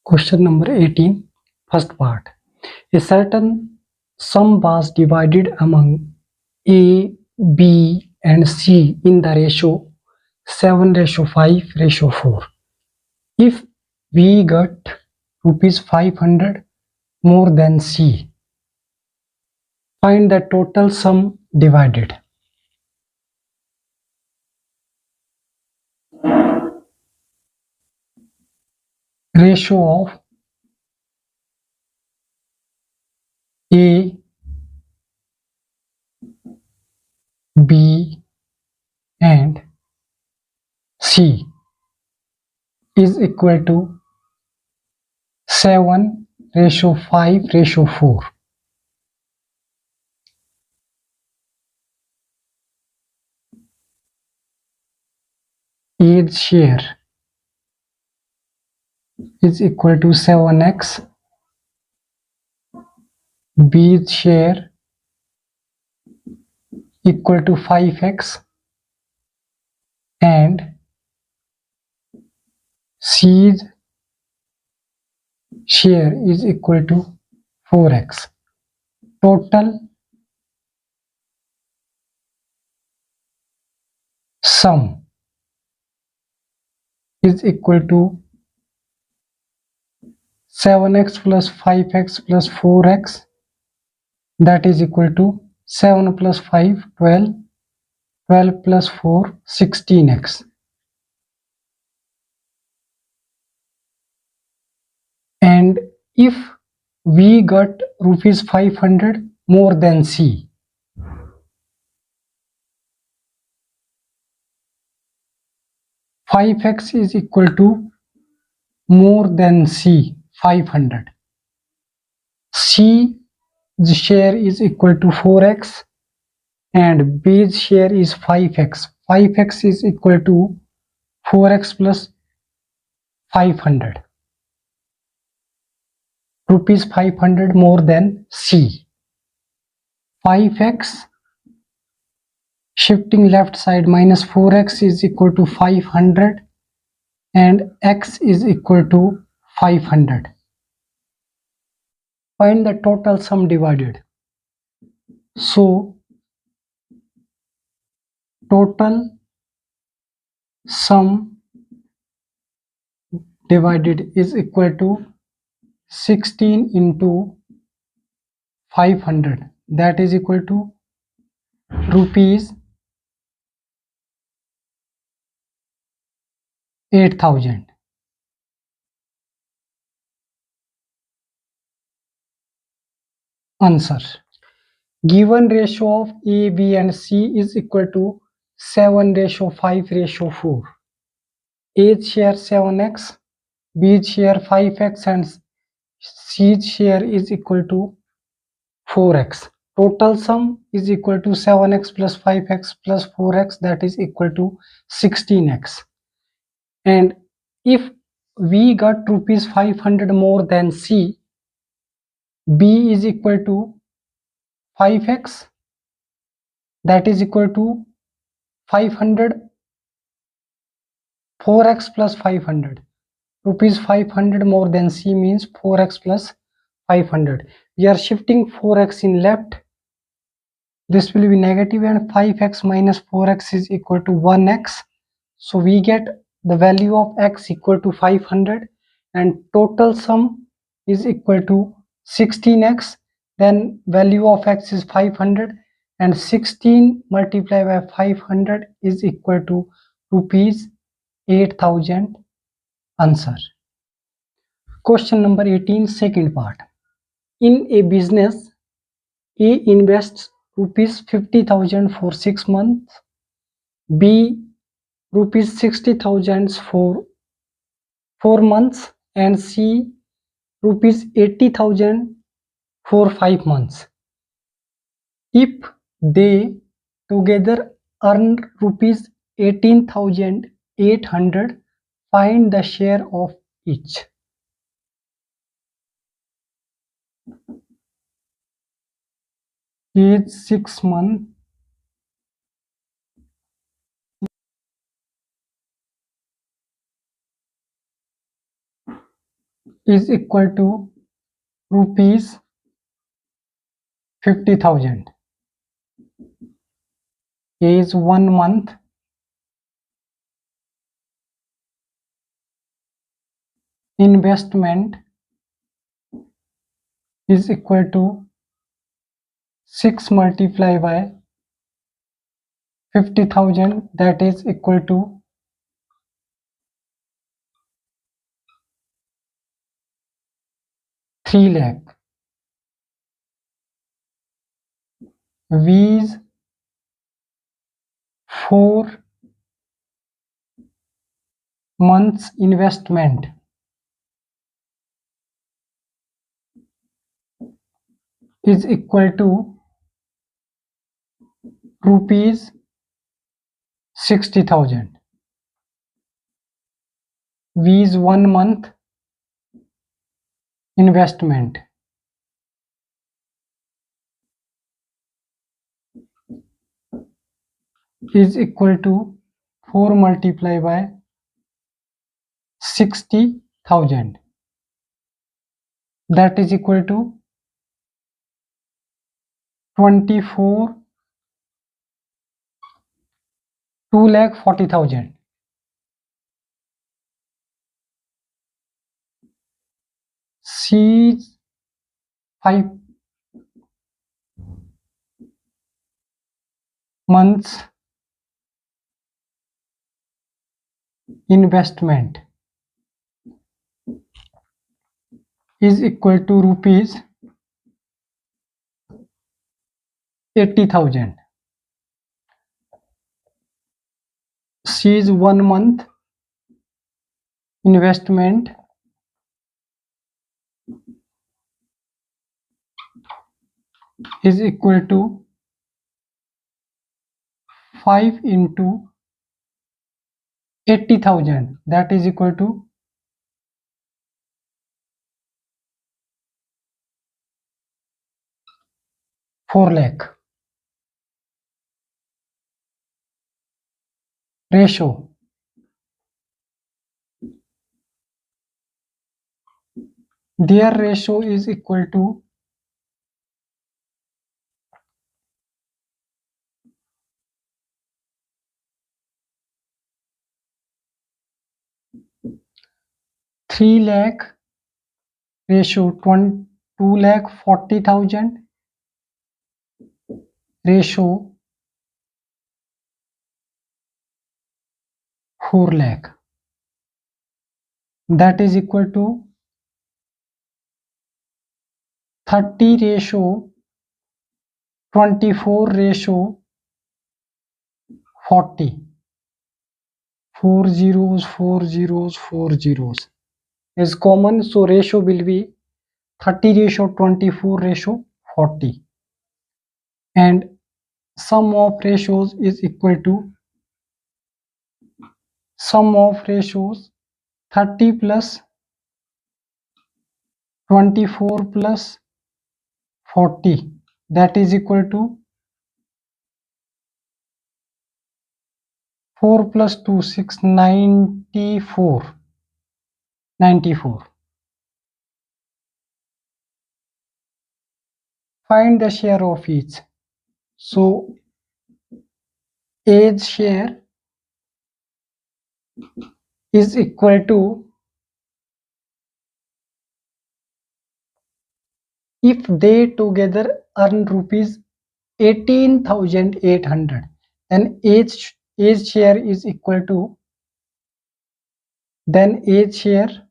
Question number 18, first part. A certain sum was divided among A, B, and C in the ratio 7:5:4. If we got rupees 500 more than C, find the total sum divided. Ratio of A, B, and C is equal to 7:5:4. A's share is equal to 7x, B's share equal to 5x, and C's share is equal to 4x. Total sum is equal to 7x plus 5x plus 4x, that is equal to 7 plus 5 12, 12 plus 4 16x. And if we got rupees 500 more than C, five x is equal to more than C 500. C's share is equal to 4x and B's share is 5x. 5x is equal to 4x plus 500. Rupees 500 more than C. 5x shifting left side, minus 4x is equal to 500 and x is equal to 500. Find the total sum divided. So total sum divided is equal to 16 into 500, that is equal to rupees 8,000. Answer. Given ratio of A, B and C is equal to 7:5:4. A's share 7x, B's share 5x and C's share is equal to 4x. Total sum is equal to 7x plus 5x plus 4x, that is equal to 16x. And if we got rupees 500 more than C, B is equal to 5x, that is equal to 500, 4x plus 500. Rupees 500 more than C means 4x plus 500. We are shifting 4x in left. This will be negative and 5x minus 4x is equal to 1x. So we get the value of x equal to 500 and total sum is equal to 16x. Then value of x is 500 and 16 multiplied by 500 is equal to rupees 8,000. Answer. Question number 18, second part. In a business, A invests rupees 50,000 for 6 months, B rupees 60,000 for 4 months and C rupees 80,000 for 5 months. If they together earn rupees 18,800, find the share of each. Age 6 months. is equal to rupees 50,000. Age 1 month. Investment is equal to 6 multiplied by 50,000, that is equal to 3 lakh. V's 4 months investment is equal to rupees 60,000. V's 1 month investment is equal to 4 multiplied by 60,000, that is equal to 24 2,40,000. C's 5 months investment is equal to rupees 80,000. C's 1 month investment is equal to 5 into 80,000, that is equal to 4 lakh. Ratio. Their ratio is equal to 3 lakh ratio 2,40,000 ratio 4 lakh, that is equal to 30 ratio 24 ratio 40. 4 zeros, 4 zeros, 4 zeros is common, so ratio will be 30 ratio 24 ratio 40, and sum of ratios is equal to sum of ratios 30 plus 24 plus 40, that is equal to 4 plus 2 6 94. Find the share of each. So age share is equal to, if they together earn rupees 18,800, then age share is equal to, then age share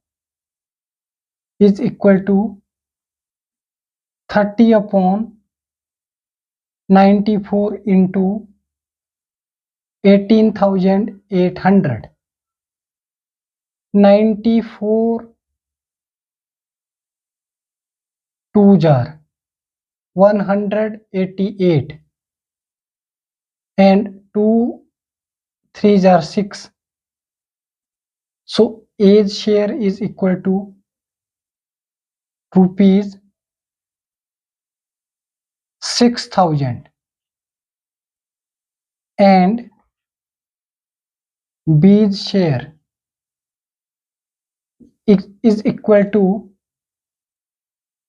is equal to 30 upon 94 into 18,800. 94 2 jar 188 and 2 3 jar 6. So age share is equal to rupees 6,000 and B's share is equal to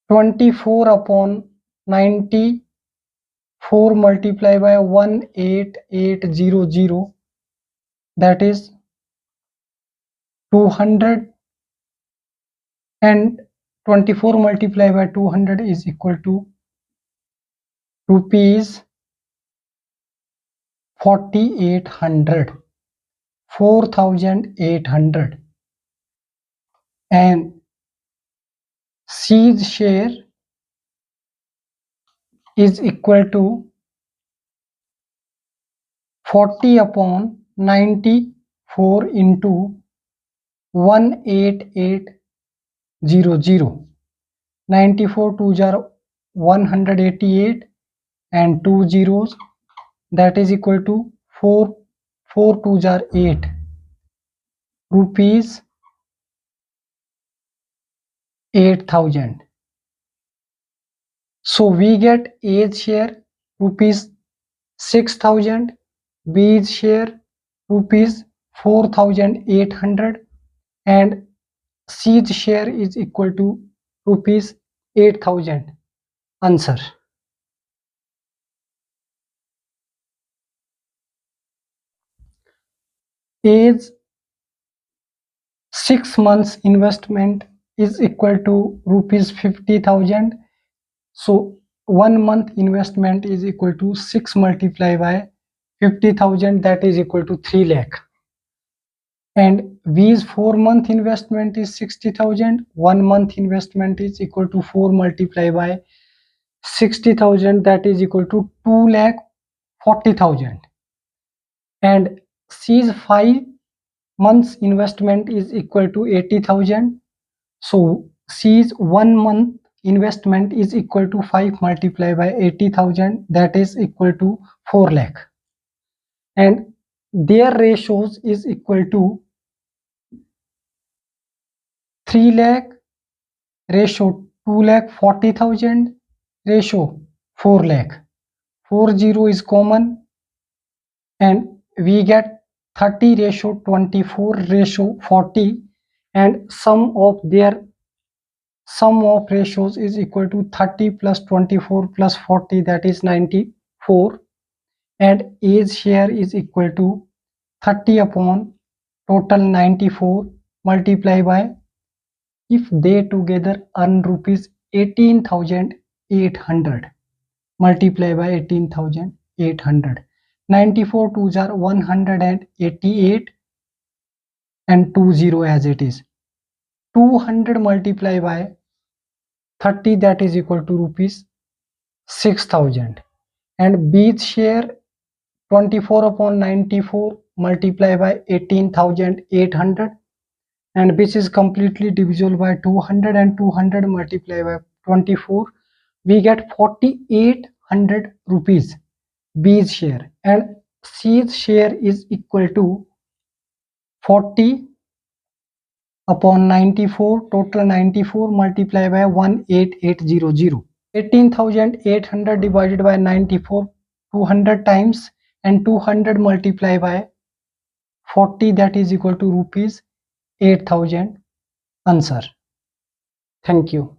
24 upon 94 multiplied by 18800, that is 200, and 24 multiplied by 200 is equal to rupees 4800, 4800, and C's share is equal to 40 upon 94 into 18800. 94 2s are 188 and 2 zeros, that is equal to 4 2s are 8, rupees 8000. So we get A's share rupees 6000, B's share rupees 4800, and C's share is equal to rupees 8000. Answer. A's 6 months investment is equal to rupees 50,000. So 1 month investment is equal to 6 multiplied by 50,000, that is equal to 3 lakh. And V's 4 month investment is 60,000. 1 month investment is equal to 4 multiplied by 60,000, that is equal to 2,40,000. And C's 5 months investment is equal to 80,000. So C's 1 month investment is equal to 5 multiplied by 80,000, that is equal to 4 lakh. And their ratios is equal to 3 lakh ratio 2,40,000 ratio 4 lakh. 40 is common, and we get 30 ratio 24 ratio 40, and sum of ratios is equal to 30 plus 24 plus 40, that is 94, and A's share is equal to 30 upon total 94 multiplied by, if they together earn rupees 18,800, multiplied by 18,800. 94 2s are 188 and 20 as it is. 200 multiplied by 30, that is equal to rupees 6,000. And B's share 24 upon 94 multiplied by 18,800, and which is completely divisible by 200, and 200 multiplied by 24, we get 4,800 rupees B's share, and C's share is equal to 40 upon 94, total 94 multiplied by 18800. 18,800 divided by 94 200 times, and 200 multiplied by 40, that is equal to rupees 8,000. Answer. Thank you.